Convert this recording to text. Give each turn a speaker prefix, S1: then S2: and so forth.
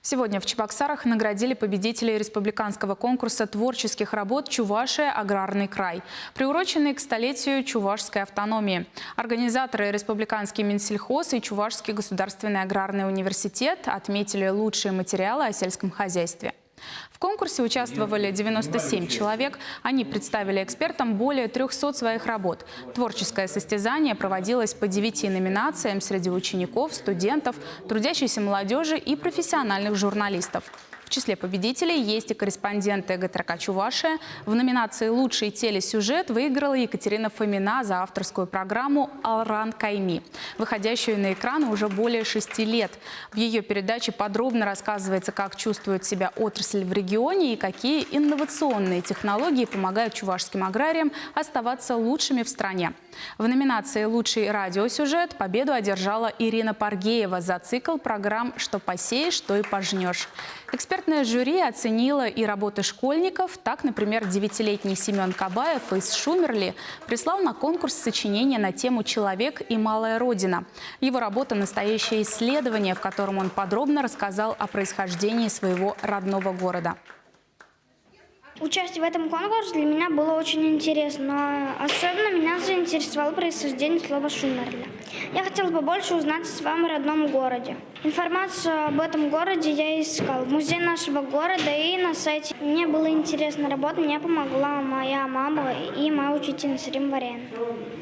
S1: Сегодня в Чебоксарах наградили победителей республиканского конкурса творческих работ «Чувашия. Аграрный край», приуроченный к столетию чувашской автономии. Организаторы республиканский Минсельхоз и Чувашский государственный аграрный университет отметили лучшие материалы о сельском хозяйстве. В конкурсе участвовали 97 человек. Они представили экспертам более 300 своих работ. Творческое состязание проводилось по 9 номинациям среди учеников, студентов, трудящейся молодежи и профессиональных журналистов. В числе победителей есть и корреспонденты ГТРК «Чувашия». В номинации «Лучший телесюжет» выиграла Екатерина Фомина за авторскую программу «Алран Кайми», выходящую на экраны уже более 6 лет. В ее передаче подробно рассказывается, как чувствует себя отрасль в регионе и какие инновационные технологии помогают чувашским аграриям оставаться лучшими в стране. В номинации «Лучший радиосюжет» победу одержала Ирина Паргеева за цикл программ «Что посеешь, то и пожнешь». Экспертное жюри оценило и работы школьников. Так, например, 9-летний Семен Кабаев из Шумерли прислал на конкурс сочинение на тему «Человек и малая родина». Его работа – настоящее исследование, в котором он подробно рассказал о происхождении своего родного города.
S2: Участие в этом конкурсе для меня было очень интересно, но особенно меня заинтересовало происхождение слова «Шумерли». Я хотела побольше узнать о своем родном городе. Информацию об этом городе я искала в музее нашего города и на сайте. Мне было интересно работать, мне помогла моя мама и моя учительница Римма Варенова.